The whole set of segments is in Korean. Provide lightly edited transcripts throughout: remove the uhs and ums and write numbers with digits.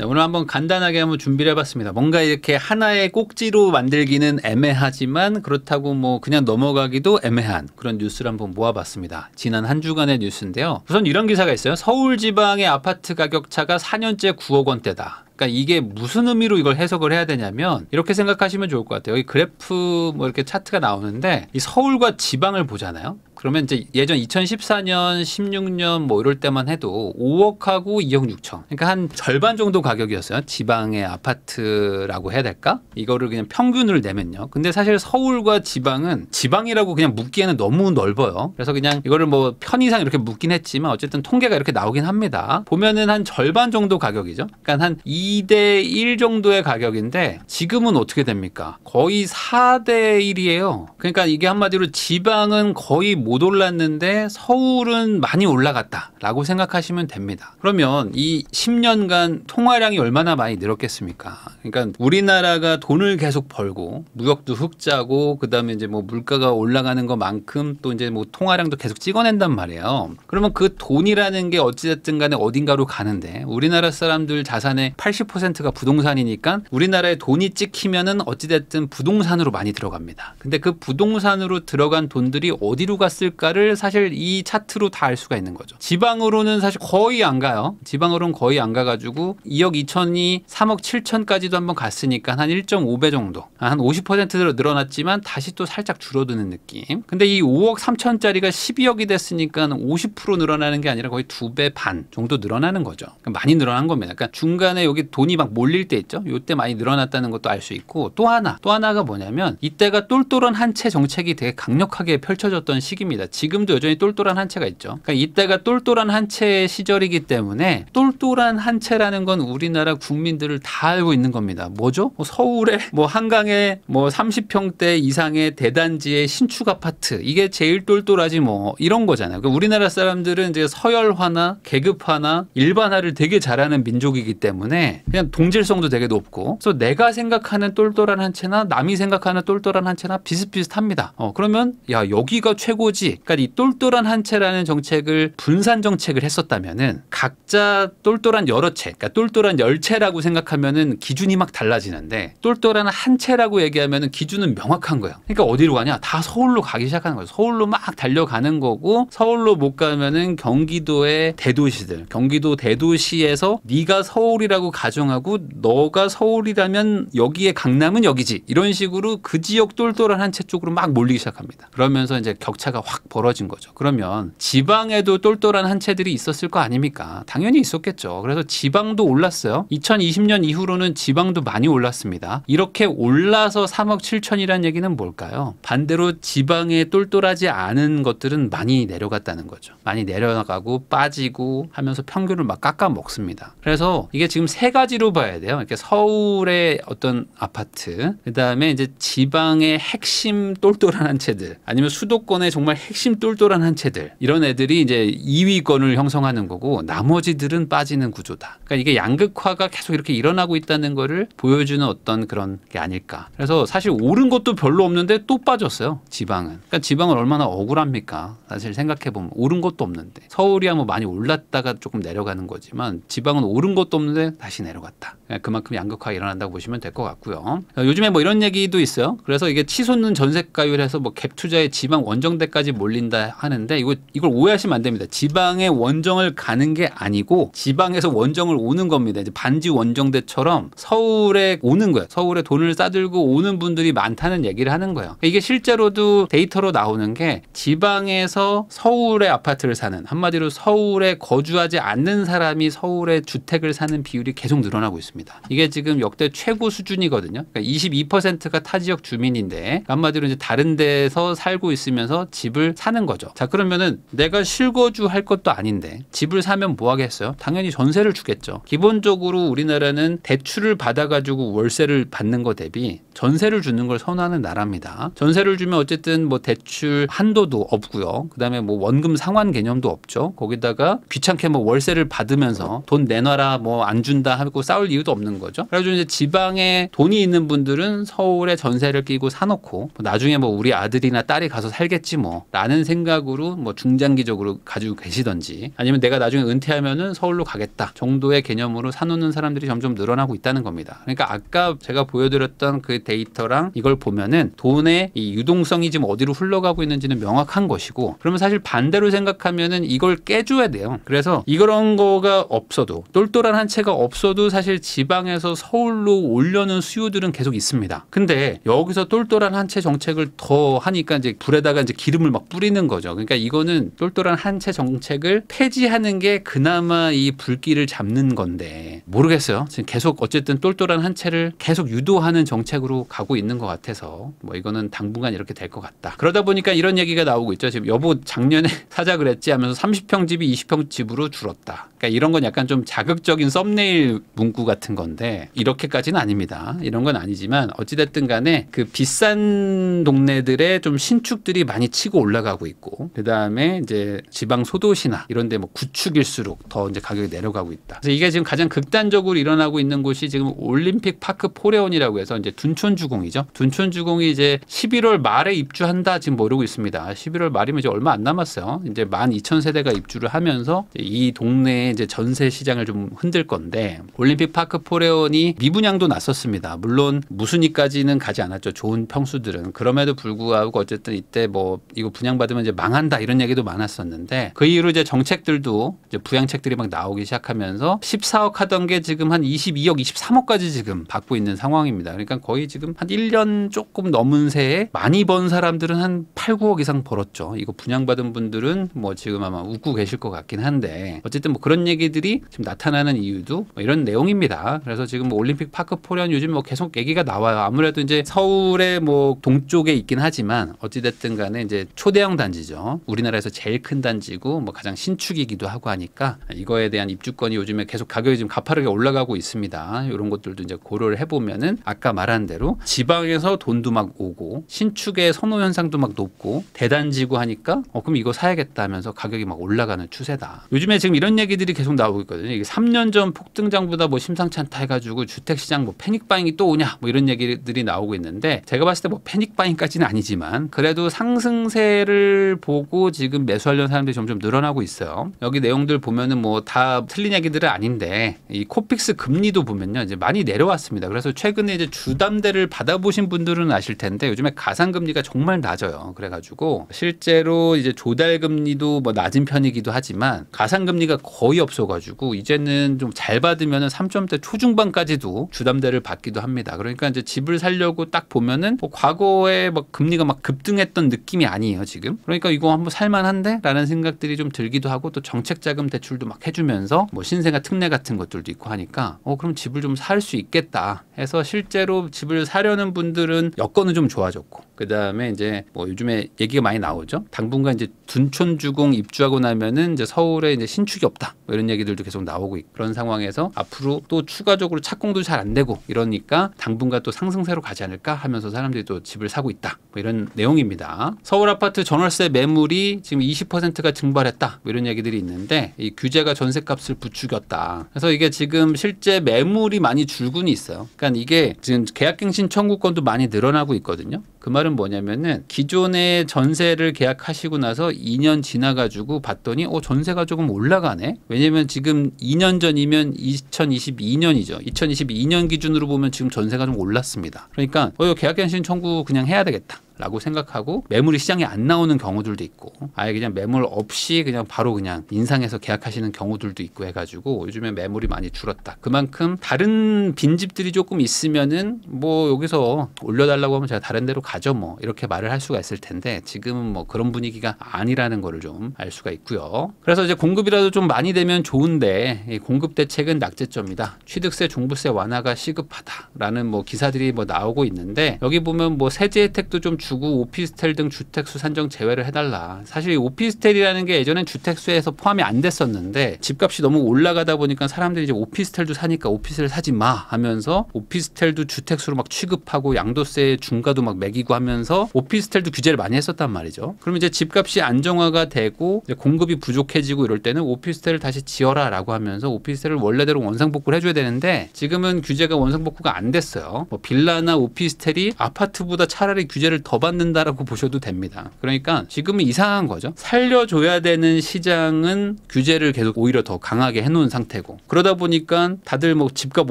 네, 오늘 한번 간단하게 한번 준비를 해봤습니다. 뭔가 이렇게 하나의 꼭지로 만들기는 애매하지만 그렇다고 뭐 그냥 넘어가기도 애매한 그런 뉴스를 한번 모아봤습니다. 지난 한 주간의 뉴스인데요. 우선 이런 기사가 있어요. 서울 지방의 아파트 가격 차가 4년째 9억 원대다. 그러니까 이게 무슨 의미로 이걸 해석을 해야 되냐면 이렇게 생각하시면 좋을 것 같아요. 여기 그래프 뭐 이렇게 차트가 나오는데 이 서울과 지방을 보잖아요. 그러면 이제 예전 2014년, 16년 뭐 이럴 때만 해도 5억하고 2억 6천. 그러니까 한 절반 정도 가격이었어요. 지방의 아파트라고 해야 될까? 이거를 그냥 평균을 내면요. 근데 사실 서울과 지방은 지방이라고 그냥 묶기에는 너무 넓어요. 그래서 그냥 이거를 뭐 편의상 이렇게 묶긴 했지만 어쨌든 통계가 이렇게 나오긴 합니다. 보면은 한 절반 정도 가격이죠. 그러니까 한 2대 1 정도의 가격인데 지금은 어떻게 됩니까? 거의 4대 1이에요. 그러니까 이게 한마디로 지방은 거의 못 올랐는데 서울은 많이 올라갔다라고 생각하시면 됩니다. 그러면 이 10년간 통화량이 얼마나 많이 늘었겠습니까? 그러니까 우리나라가 돈을 계속 벌고 무역도 흑자고 그다음에 이제 뭐 물가가 올라가는 것만큼 또 이제 뭐 통화량도 계속 찍어낸단 말이에요. 그러면 그 돈이라는 게 어찌됐든 간에 어딘가로 가는데 우리나라 사람들 자산의 80%가 부동산이니까 우리나라에 돈이 찍히면은 어찌됐든 부동산으로 많이 들어갑니다. 근데 그 부동산으로 들어간 돈들이 어디로 갔을까를 사실 이 차트로 다 알 수가 있는 거죠. 지방으로는 사실 거의 안 가요. 지방으로는 거의 안 가가지고 2억 2천이 3억 7천까지도 한번 갔으니까 한 1.5배 정도. 한 50%로 늘어났지만 다시 또 살짝 줄어드는 느낌. 근데 이 5억 3천짜리가 12억이 됐으니까 50% 늘어나는 게 아니라 거의 2배 반 정도 늘어나는 거죠. 그러니까 많이 늘어난 겁니다. 그러니까 중간에 여기 돈이 막 몰릴 때 있죠. 이때 많이 늘어났다는 것도 알 수 있고 또 하나가 뭐냐면 이때가 똘똘한 한 채 정책이 되게 강력하게 펼쳐졌던 시기입니다. 지금도 여전히 똘똘한 한 채가 있죠. 그러니까 이때가 똘똘한 한 채의 시절이기 때문에 똘똘한 한 채라는 건 우리나라 국민들을 다 알고 있는 겁니다. 뭐죠? 뭐 서울에 뭐 한강에 뭐 30평대 이상의 대단지의 신축 아파트 이게 제일 똘똘하지 뭐 이런 거잖아요. 그러니까 우리나라 사람들은 이제 서열화나 계급화나 일반화를 되게 잘하는 민족이기 때문에 그냥 동질성도 되게 높고 그래서 내가 생각하는 똘똘한 한 채나 남이 생각하는 똘똘한 한 채나 비슷비슷합니다. 그러면 야 여기가 최고지. 그러니까 이 똘똘한 한 채라는 정책을 분산 정책을 했었다면은 각자 똘똘한 여러 채, 그러니까 똘똘한 10채라고 생각하면은 기준이 막 달라지는데 똘똘한 한 채라고 얘기하면은 기준은 명확한 거예요. 그러니까 어디로 가냐? 다 서울로 가기 시작하는 거예요. 서울로 막 달려가는 거고 서울로 못 가면은 경기도의 대도시들, 경기도 대도시에서 네가 서울이라고 가정하고 너가 서울이라면 여기에 강남은 여기지. 이런 식으로 그 지역 똘똘한 한 채 쪽으로 막 몰리기 시작합니다. 그러면서 이제 격차가 확 벌어진 거죠. 그러면 지방에도 똘똘한 한 채들이 있었을 거 아닙니까? 당연히 있었겠죠. 그래서 지방도 올랐어요. 2020년 이후로는 지방도 많이 올랐습니다. 이렇게 올라서 3억 7천이라는 얘기는 뭘까요? 반대로 지방에 똘똘하지 않은 것들은 많이 내려갔다는 거죠. 많이 내려가고 빠지고 하면서 평균을 막 깎아 먹습니다. 그래서 이게 지금 세 가지로 봐야 돼요. 이렇게 서울의 어떤 아파트, 그다음에 이제 지방의 핵심 똘똘한 한 채들, 아니면 수도권의 정말 핵심 똘똘한 한 채들, 이런 애들이 이제 2위권을 형성하는 거고 나머지들은 빠지는 구조다. 그러니까 이게 양극화가 계속 이렇게 일어나고 있다는 거를 보여주는 어떤 그런 게 아닐까. 그래서 사실 오른 것도 별로 없는데 또 빠졌어요. 지방은. 그러니까 지방은 얼마나 억울합니까? 사실 생각해보면 오른 것도 없는데 서울이야 뭐 많이 올랐다가 조금 내려가는 거지만 지방은 오른 것도 없는데 다시 내려갔다. 그만큼 양극화가 일어난다고 보시면 될 것 같고요. 요즘에 뭐 이런 얘기도 있어요. 그래서 이게 치솟는 전세가율에서 뭐 갭 투자에 지방 원정대까지 몰린다 하는데 이걸 오해하시면 안 됩니다. 지방에 원정을 가는 게 아니고 지방에서 원정을 오는 겁니다. 이제 반지 원정대처럼 서울에 오는 거예요. 서울에 돈을 싸들고 오는 분들이 많다는 얘기를 하는 거예요. 이게 실제로도 데이터로 나오는 게 지방에서 서울에 아파트를 사는, 한마디로 서울에 거주하지 않는 사람이 서울에 주택을 사는 비율이 계속 늘어나고 있습니다. 이게 지금 역대 최고 수준이거든요. 그러니까 22%가 타 지역 주민인데 한마디로 이제 다른 데서 살고 있으면서 집을 사는 거죠. 자, 그러면은 내가 실거주 할 것도 아닌데 집을 사면 뭐 하겠어요? 당연히 전세를 주겠죠. 기본적으로 우리나라는 대출을 받아가지고 월세를 받는 거 대비 전세를 주는 걸 선호하는 나라입니다. 전세를 주면 어쨌든 뭐 대출 한도도 없고요. 그다음에 뭐 원금 상환 개념도 없죠. 거기다가 귀찮게 뭐 월세를 받으면서 돈 내놔라 뭐 안 준다 하고 싸울 이유도 없는 거죠. 그래가지고 이제 지방에 돈이 있는 분들은 서울에 전세를 끼고 사놓고 나중에 뭐 우리 아들이나 딸이 가서 살겠지 뭐 라는 생각으로 뭐 중장기적으로 가지고 계시던지 아니면 내가 나중에 은퇴하면은 서울로 가겠다 정도의 개념으로 사놓는 사람들이 점점 늘어나고 있다는 겁니다. 그러니까 아까 제가 보여드렸던 그 데이터랑 이걸 보면은 돈의 이 유동성이 지금 어디로 흘러가고 있는지는 명확한 것이고, 그러면 사실 반대로 생각하면은 이걸 깨줘야 돼요. 그래서 이런 거가 없어도, 똘똘한 한 채가 없어도 사실 지방에서 서울로 오려는 수요들은 계속 있습니다. 근데 여기서 똘똘한 한 채 정책을 더 하니까 이제 불에다가 이제 기름을 막 뿌리는 거죠. 그러니까 이거는 똘똘한 한 채 정책을 폐지하는 게 그나마 이 불길을 잡는 건데, 모르겠어요. 지금 계속 어쨌든 똘똘한 한 채를 계속 유도하는 정책으로 가고 있는 것 같아서 뭐 이거는 당분간 이렇게 될 것 같다. 그러다 보니까 이런 얘기가 나오고 있죠. 지금 여보 작년에 사자 그랬지 하면서 30평 집이 20평 집으로 줄었다. 그러니까 이런 건 약간 좀 자극적인 썸네일 문구 같은 건데 이렇게까지는 아닙니다. 이런 건 아니지만 어찌됐든 간에 그 비싼 동네들의 좀 신축들이 많이 치고 올라가고 있고, 그 다음에 이제 지방 소도시나 이런데 뭐 구축일수록 더 이제 가격이 내려가고 있다. 그래서 이게 지금 가장 극단적으로 일어나고 있는 곳이 지금 올림픽 파크 포레온이라고 해서 이제 둔촌주공이죠. 둔촌주공이 이제 11월 말에 입주한다 지금 모르고 있습니다. 11월 말이면 이제 얼마 안 남았어요. 이제 12,000세대가 입주를 하면서 이 동네에 이제 전세 시장을 좀 흔들 건데, 올림픽 파크 포레온이 미분양도 났었습니다. 물론 무순위까지는 가지 않았죠. 좋은 평수들은. 그럼에도 불구하고 어쨌든 이때 뭐 이거 분양받으면 이제 망한다 이런 얘기도 많았었는데, 그 이후로 이제 정책들도 이제 부양책들이 막 나오기 시작하면서 14억 하던 게 지금 한 22억, 23억까지 지금 받고 있는 상황입니다. 그러니까 거의 지금 한 1년 조금 넘은 새에 많이 번 사람들은 한 8, 9억 이상 벌었죠. 이거 분양받은 분들은 뭐 지금 아마 웃고 계실 것 같긴 한데, 어쨌든 뭐 그런 얘기들이 지금 나타나는 이유도 뭐 이런 내용입니다. 그래서 지금 뭐 올림픽 파크 포레온 요즘 뭐 계속 얘기가 나와요. 아무래도 이제 서울의 뭐 동쪽에 있긴 하지만 어찌됐든 간에 이제 초대형 단지죠. 우리나라에서 제일 큰 단지고 뭐 가장 신축이기도 하고 하니까 이거에 대한 입주권이 요즘에 계속 가격이 지금 가파르게 올라가고 있습니다. 이런 것들도 이제 고려를 해보면은 아까 말한 대로 지방에서 돈도 막 오고 신축의 선호 현상도 막 높고 대단지고 하니까 그럼 이거 사야겠다 하면서 가격이 막 올라가는 추세다. 요즘에 지금 이런 얘기들이 계속 나오고 있거든요. 이게 3년 전 폭등장보다 뭐 심상치 않다 해가지고 주택시장 뭐 패닉바잉이 또 오냐 뭐 이런 얘기들이 나오고 있는데, 제가 봤을 때 뭐 패닉바잉까지는 아니지만 그래도 상승세를 보고 지금 매수하려는 사람들이 점점 늘어나고 있어요. 여기 내용들 보면은 뭐 다 틀린 얘기들은 아닌데, 이 코픽스 금리도 보면요 이제 많이 내려왔습니다. 그래서 최근에 이제 주담대를 받아보신 분들은 아실 텐데 요즘에 가상금리가 정말 낮아요. 그래가지고 실제로 이제 조달금리도 뭐 낮은 편이기도 하지만 가상금리가 거의 없어가지고 이제는 좀 잘 받으면은 3점대 초중반까지도 주담대를 받기도 합니다. 그러니까 이제 집을 살려고 딱 보면은 뭐 과거에 막 금리가 막 급등했던 느낌이 아니에요 지금. 그러니까 이거 한번 살만한데? 라는 생각들이 좀 들기도 하고, 또 정책자금 대출도 막 해주면서 뭐 신생아 특례 같은 것들도 있고 하니까 그럼 집을 좀 살 수 있겠다 해서 실제로 집을 사려는 분들은 여건은 좀 좋아졌고, 그 다음에 이제 뭐 요즘에 얘기가 많이 나오죠. 당분간 이제 둔촌주공 입주하고 나면은 이제 서울에 이제 신축이 없다 뭐 이런 얘기들도 계속 나오고 있고, 그런 상황에서 앞으로 또 추가적으로 착공도 잘 안 되고 이러니까 당분간 또 상승세로 가지 않을까 하면서 사람들이 또 집을 사고 있다 뭐 이런 내용입니다. 서울 아파트 전월세 매물이 지금 20%가 증발했다 뭐 이런 얘기들이 있는데, 이 규제가 전세값을 부추겼다. 그래서 이게 지금 실제 매물이 많이 줄고는 있어요. 그러니까 이게 지금 계약갱신 청구권도 많이 늘어나고 있거든요. 그 말은 뭐냐면은 기존에 전세를 계약하시고 나서 2년 지나가지고 봤더니 전세가 조금 올라가네. 왜냐면 지금 2년 전이면 2022년이죠. 2022년 기준으로 보면 지금 전세가 좀 올랐습니다. 그러니까 계약갱신 청구 그냥 해야 되겠다 라고 생각하고 매물이 시장에 안 나오는 경우들도 있고, 아예 그냥 매물 없이 그냥 바로 그냥 인상해서 계약하시는 경우들도 있고 해가지고 요즘에 매물이 많이 줄었다. 그만큼 다른 빈집들이 조금 있으면은 뭐 여기서 올려달라고 하면 제가 다른 데로 가죠 뭐 이렇게 말을 할 수가 있을 텐데, 지금은 뭐 그런 분위기가 아니라는 거를 좀 알 수가 있고요. 그래서 이제 공급이라도 좀 많이 되면 좋은데, 이 공급 대책은 낙제점이다. 취득세 종부세 완화가 시급하다라는 뭐 기사들이 뭐 나오고 있는데, 여기 보면 뭐 세제 혜택도 좀 주고 오피스텔 등 주택수 산정 제외를 해달라. 사실 오피스텔이라는 게 예전엔 주택수에서 포함이 안 됐었는데 집값이 너무 올라가다 보니까 사람들이 이제 오피스텔도 사니까 오피스텔 사지 마 하면서 오피스텔도 주택수로 막 취급하고 양도세 중과도 막 매기고 생기고 하면서 오피스텔도 규제를 많이 했었단 말이죠. 그럼 이제 집값이 안정화가 되고 이제 공급이 부족해지고 이럴 때는 오피스텔을 다시 지어라라고 하면서 오피스텔을 원래대로 원상복구를 해줘야 되는데 지금은 규제가 원상복구가 안 됐어요. 뭐 빌라나 오피스텔이 아파트보다 차라리 규제를 더 받는다라고 보셔도 됩니다. 그러니까 지금은 이상한 거죠. 살려줘야 되는 시장은 규제를 계속 오히려 더 강하게 해놓은 상태고 그러다 보니까 다들 뭐 집값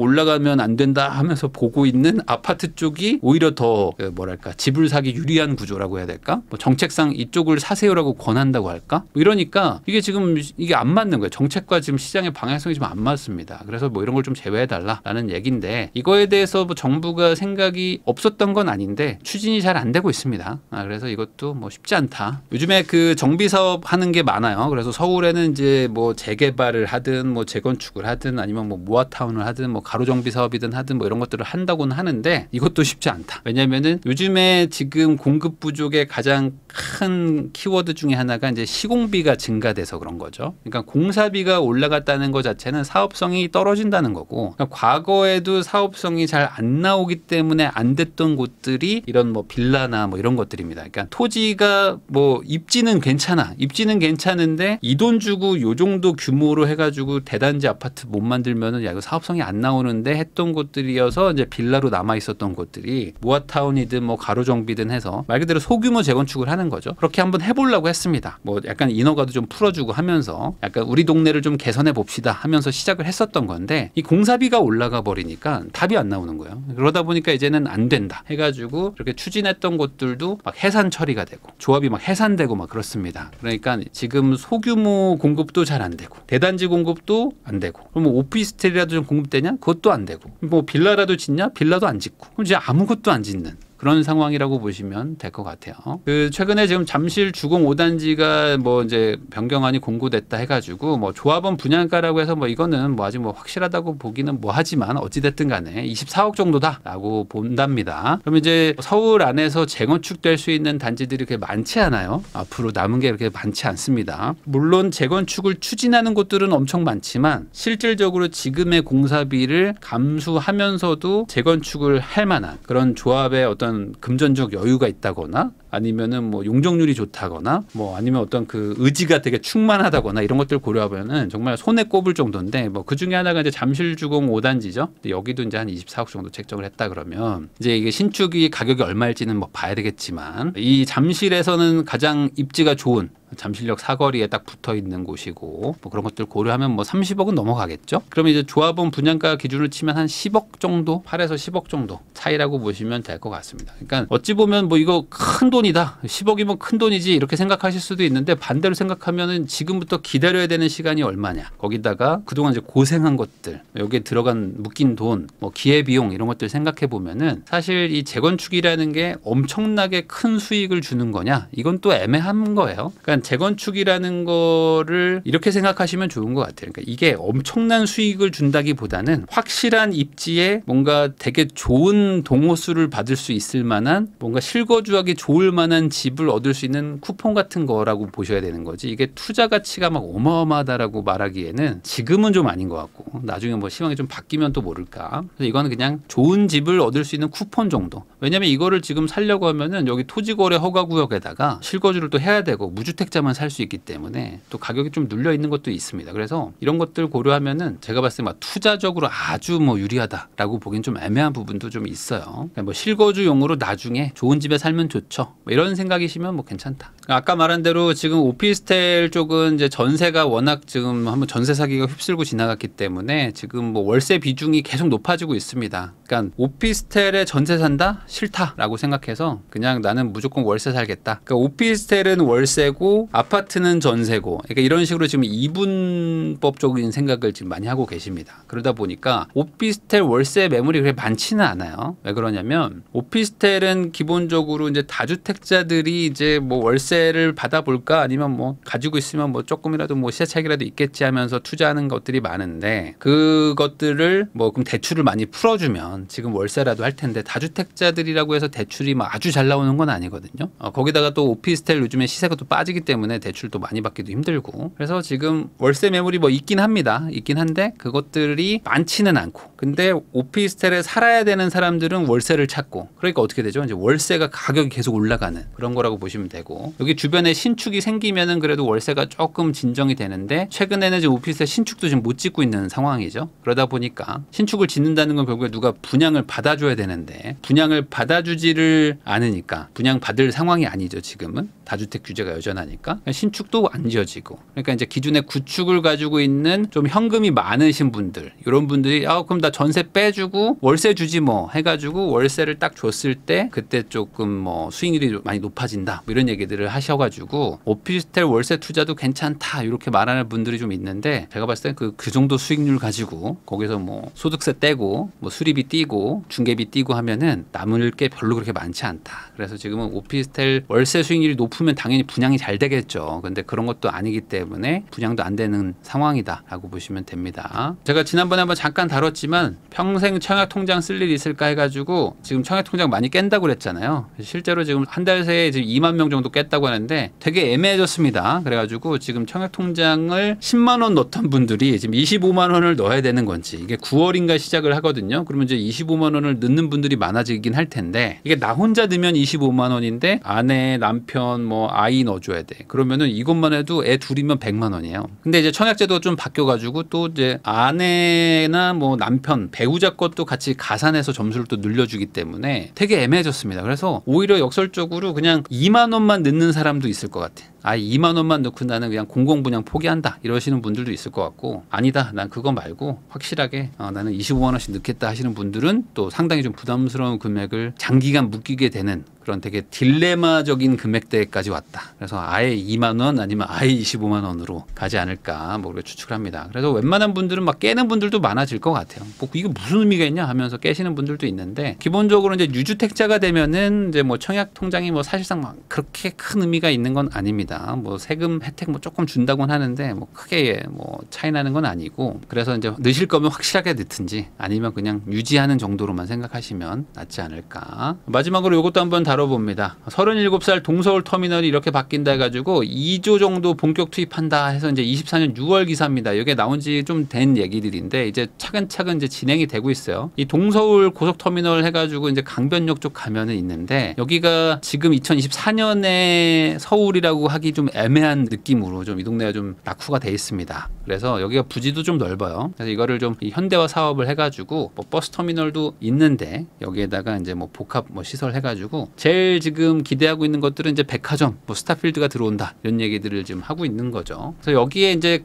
올라가면 안 된다 하면서 보고 있는 아파트 쪽이 오히려 더 뭐랄까 집을 사기 유리한 구조라고 해야 될까? 뭐 정책상 이쪽을 사세요라고 권한다고 할까? 뭐 이러니까 이게 지금 이게 안 맞는 거예요. 정책과 지금 시장의 방향성이 좀 안 맞습니다. 그래서 뭐 이런 걸 좀 제외해달라라는 얘기인데 이거에 대해서 뭐 정부가 생각이 없었던 건 아닌데 추진이 잘 안 되고 있습니다. 그래서 이것도 뭐 쉽지 않다. 요즘에 그 정비 사업 하는 게 많아요. 그래서 서울에는 이제 뭐 재개발을 하든 뭐 재건축을 하든 아니면 뭐 모아타운을 하든 뭐 가로 정비 사업이든 하든 뭐 이런 것들을 한다고는 하는데 이것도 쉽지 않다. 왜냐면은 요즘에 지금 공급 부족의 가장 큰 키워드 중에 하나가 이제 시공비가 증가돼서 그런 거죠. 그러니까 공사비가 올라갔다는 것 자체는 사업성이 떨어진다는 거고 그러니까 과거에도 사업성이 잘 안 나오기 때문에 안 됐던 곳들이 이런 뭐 빌라나 뭐 이런 것들입니다. 그러니까 토지가 뭐 입지는 괜찮아. 입지는 괜찮은데 이 돈 주고 요 정도 규모로 해가지고 대단지 아파트 못 만들면은 야 이거 사업성이 안 나오는데 했던 곳들이어서 이제 빌라로 남아 있었던 곳들이 모아타운이든 뭐 가로정비든 해서 말 그대로 소규모 재건축을 하는 거죠. 그렇게 한번 해보려고 했습니다. 뭐 약간 인허가도 좀 풀어주고 하면서 약간 우리 동네를 좀 개선해 봅시다 하면서 시작을 했었던 건데 이 공사비가 올라가 버리니까 답이 안 나오는 거예요. 그러다 보니까 이제는 안 된다 해가지고 그렇게 추진했던 곳들도 막 해산 처리가 되고 조합이 막 해산되고 막 그렇습니다. 그러니까 지금 소규모 공급도 잘 안 되고 대단지 공급도 안 되고 그럼 뭐 오피스텔이라도 좀 공급되냐? 그것도 안 되고 뭐 빌라라도 짓냐? 빌라도 안 짓고 그럼 이제 아무것도 안 짓는 그런 상황이라고 보시면 될 것 같아요. 그 최근에 지금 잠실 주공 5단지가 뭐 이제 변경안이 공고됐다 해가지고 뭐 조합원 분양가라고 해서 뭐 이거는 뭐 아직 뭐 확실하다고 보기는 뭐 하지만 어찌됐든 간에 24억 정도다라고 본답니다. 그럼 이제 서울 안에서 재건축될 수 있는 단지들이 그렇게 많지 않아요. 앞으로 남은 게 그렇게 많지 않습니다. 물론 재건축을 추진하는 곳들은 엄청 많지만 실질적으로 지금의 공사비를 감수하면서도 재건축을 할 만한 그런 조합의 어떤 금전적 여유가 있다거나 아니면은 뭐 용적률이 좋다거나 뭐 아니면 어떤 그 의지가 되게 충만하다거나 이런 것들 고려하면은 정말 손에 꼽을 정도인데 뭐 그 중에 하나가 이제 잠실주공 5단지죠. 여기도 이제 한 24억 정도 책정을 했다 그러면 이제 이게 신축이 가격이 얼마일지는 뭐 봐야 되겠지만 이 잠실에서는 가장 입지가 좋은 잠실역 사거리에 딱 붙어 있는 곳이고 뭐 그런 것들 고려하면 뭐 30억은 넘어가겠죠. 그러면 이제 조합원 분양가 기준으로 치면 한 10억 정도 8에서 10억 정도 차이라고 보시면 될 것 같습니다. 그러니까 어찌 보면 뭐 이거 큰 돈이다 10억이면 큰 돈이지 이렇게 생각하실 수도 있는데 반대로 생각하면은 지금부터 기다려야 되는 시간이 얼마냐 거기다가 그동안 이제 고생한 것들 여기에 들어간 묶인 돈 뭐 기회비용 이런 것들 생각해 보면은 사실 이 재건축이라는 게 엄청나게 큰 수익을 주는 거냐 이건 또 애매한 거예요. 그러니까 재건축이라는 거를 이렇게 생각하시면 좋은 것 같아요. 그러니까 이게 엄청난 수익을 준다기보다는 확실한 입지에 뭔가 되게 좋은 동호수를 받을 수 있을 만한 뭔가 실거주하기 좋을 만한 집을 얻을 수 있는 쿠폰 같은 거라고 보셔야 되는 거지 이게 투자 가치가 막 어마어마하다라고 말하기에는 지금은 좀 아닌 것 같고 나중에 뭐 시황이 좀 바뀌면 또 모를까. 그래서 이거는 그냥 좋은 집을 얻을 수 있는 쿠폰 정도. 왜냐하면 이거를 지금 살려고 하면은 여기 토지거래 허가구역에다가 실거주를 또 해야 되고 무주택자만 살 수 있기 때문에 또 가격이 좀 눌려 있는 것도 있습니다. 그래서 이런 것들 고려하면은 제가 봤을 때 막 투자적으로 아주 뭐 유리하다라고 보기엔 좀 애매한 부분도 좀 있어요. 그러니까 뭐 실거주용으로 나중에 좋은 집에 살면 좋죠. 뭐 이런 생각이시면 뭐 괜찮다. 아까 말한 대로 지금 오피스텔 쪽은 이제 전세가 워낙 지금 한번 전세 사기가 휩쓸고 지나갔기 때문에 지금 뭐 월세 비중이 계속 높아지고 있습니다. 그러니까 오피스텔에 전세 산다? 싫다라고 생각해서 그냥 나는 무조건 월세 살겠다. 그러니까 오피스텔은 월세고 아파트는 전세고 그러니까 이런 식으로 지금 이분법적인 생각을 지금 많이 하고 계십니다. 그러다 보니까 오피스텔 월세 매물이 그렇게 많지는 않아요. 왜 그러냐면 오피스텔은 기본적으로 이제 다주택자들이 이제 뭐 월세 월세를 받아볼까 아니면 뭐 가지고 있으면 뭐 조금이라도 뭐 시세 차익이라도 있겠지 하면서 투자하는 것들이 많은데 그것들을 뭐 그럼 대출을 많이 풀어주면 지금 월세라도 할 텐데 다주택자들이라고 해서 대출이 막 아주 잘 나오는 건 아니거든요. 거기다가 또 오피스텔 요즘에 시세가 또 빠지기 때문에 대출도 많이 받기도 힘들고 그래서 지금 월세 매물이 뭐 있긴 합니다. 있긴 한데 그것들이 많지는 않고 근데 오피스텔에 살아야 되는 사람들은 월세를 찾고 그러니까 어떻게 되죠? 이제 월세가 가격이 계속 올라가는 그런 거라고 보시면 되고 여기 주변에 신축이 생기면은 그래도 월세가 조금 진정이 되는데 최근에는 이제 오피스텔 신축도 지금 못 짓고 있는 상황이죠. 그러다 보니까 신축을 짓는다는 건 결국에 누가 분양을 받아줘야 되는데 분양을 받아주지를 않으니까 분양 받을 상황이 아니죠. 지금은 다주택 규제가 여전하니까 신축도 안 지어지고 그러니까 이제 기존에 구축을 가지고 있는 좀 현금이 많으신 분들 이런 분들이 그럼 나 전세 빼주고 월세 주지 뭐 해가지고 월세를 딱 줬을 때 그때 조금 뭐 수익률이 많이 높아진다 뭐 이런 얘기들을 하셔가지고 오피스텔 월세 투자도 괜찮다 이렇게 말하는 분들이 좀 있는데 제가 봤을 때 그 정도 수익률 가지고 거기서 뭐 소득세 떼고 뭐 수리비 떼고 중개비 떼고 하면은 남을 게 별로 그렇게 많지 않다. 그래서 지금은 오피스텔 월세 수익률이 높으면 당연히 분양이 잘 되겠죠. 근데 그런 것도 아니기 때문에 분양도 안 되는 상황이다라고 보시면 됩니다. 제가 지난번에 한번 잠깐 다뤘지만 평생 청약통장 쓸 일이 있을까 해가지고 지금 청약통장 많이 깬다고 그랬잖아요. 실제로 지금 한 달 새에 지금 2만 명 정도 깼다고 하는데 되게 애매해졌습니다. 그래가지고 지금 청약통장을 10만 원 넣던 분들이 지금 25만 원을 넣어야 되는 건지 이게 9월인가 시작을 하거든요. 그러면 이제 25만 원을 넣는 분들이 많아지긴 할 텐데 이게 나 혼자 넣으면 25만 원인데 아내, 남편, 뭐 아이 넣어줘야 돼. 그러면은 이것만 해도 애 둘이면 100만 원이에요. 근데 이제 청약제도가 좀 바뀌어가지고 또 이제 아내나 뭐 남편, 배우자 것도 같이 가산해서 점수를 또 늘려주기 때문에 되게 애매해졌습니다. 그래서 오히려 역설적으로 그냥 2만 원만 넣는 사람도 있을 것 같아. 2만 원만 넣고 나는 그냥 공공분양 포기한다 이러시는 분들도 있을 것 같고 아니다 난 그거 말고 확실하게 나는 25만 원씩 넣겠다 하시는 분들은 또 상당히 좀 부담스러운 금액을 장기간 묶이게 되는 그런 되게 딜레마적인 금액대까지 왔다. 그래서 아예 2만 원 아니면 아예 25만 원으로 가지 않을까 뭐 그렇게 추측을 합니다. 그래서 웬만한 분들은 막 깨는 분들도 많아질 것 같아요. 뭐 이게 무슨 의미가 있냐 하면서 깨시는 분들도 있는데 기본적으로 이제 유주택자가 되면은 이제 뭐 청약 통장이 뭐 사실상 막 그렇게 큰 의미가 있는 건 아닙니다. 뭐 세금 혜택 뭐 조금 준다고는 하는데 뭐 크게 뭐 차이 나는 건 아니고 그래서 이제 넣으실 거면 확실하게 넣든지 아니면 그냥 유지하는 정도로만 생각하시면 낫지 않을까. 마지막으로 이것도 한번 다뤄봅니다. 37살 동서울 터미널이 이렇게 바뀐다 해가지고 2조 정도 본격 투입한다 해서 이제 24년 6월 기사입니다. 이게 나온 지 좀 된 얘기들인데 이제 차근차근 이제 진행이 되고 있어요. 이 동서울 고속터미널 해가지고 이제 강변역 쪽 가면은 있는데 여기가 지금 2024년에 서울이라고 하기 좀 애매한 느낌으로 좀 이 동네가 좀 낙후가 돼 있습니다. 그래서 여기가 부지도 좀 넓어요. 그래서 이거를 좀 현대화 사업을 해가지고 뭐 버스 터미널도 있는데 여기에다가 이제 뭐 복합 뭐 시설 해가지고 제일 지금 기대하고 있는 것들은 이제 백화점, 뭐 스타필드가 들어온다 이런 얘기들을 지금 하고 있는 거죠. 그래서 여기에 이제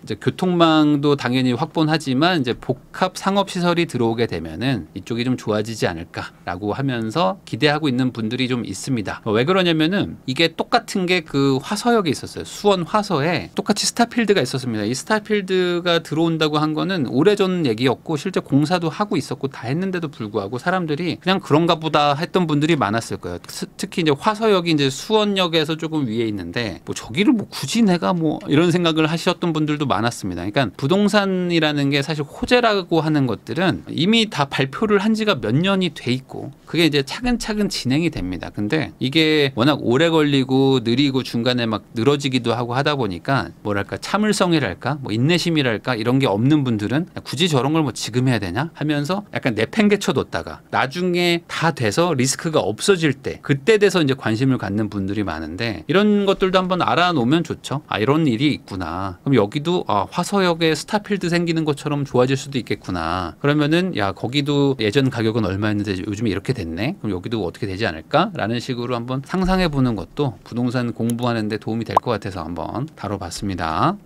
이제 교통망도 당연히 확보하지만 이제 복합 상업 시설이 들어오게 되면은 이쪽이 좀 좋아지지 않을까라고 하면서 기대하고 있는 분들이 좀 있습니다. 왜 그러냐면은 이게 똑같은 게 그 화서역에 있었어요. 수원 화서에 똑같이 스타필드가 있었습니다. 이 스타필드가 들어온다고 한 거는 오래전 얘기였고 실제 공사도 하고 있었고 다 했는데도 불구하고 사람들이 그냥 그런가 보다 했던 분들이 많았을 거예요. 특히 이제 화서역이 이제 수원역에서 조금 위에 있는데 뭐 저기를 뭐 굳이 내가 뭐 이런 생각을 하셨던 분들도 많았습니다. 그러니까 부동산이라는 게 사실 호재라고 하는 것들은 이미 다 발표를 한 지가 몇 년이 돼 있고 그게 이제 차근차근 진행이 됩니다. 근데 이게 워낙 오래 걸리고 느리고 중간에 막 늘어지기도 하고 하다 보니까 뭐랄까 참을성이랄까 뭐 인내심이랄까 이런 게 없는 분들은 굳이 저런 걸 뭐 지금 해야 되냐 하면서 약간 내팽개쳐 뒀다가 나중에 다 돼서 리스크가 없어질 때 그때 돼서 이제 관심을 갖는 분들이 많은데 이런 것들도 한번 알아놓으면 좋죠. 이런 일이 있구나. 그럼 여기도 화서역에 스타필드 생기는 것처럼 좋아질 수도 있겠구나. 그러면은 야 거기도 예전 가격은 얼마였는데 요즘에 이렇게 됐네. 그럼 여기도 어떻게 되지 않을까라는 식으로 한번 상상해 보는 것도 부동산 공부하는 데 도움이 될 것 같아서 한번 다뤄봤습니다.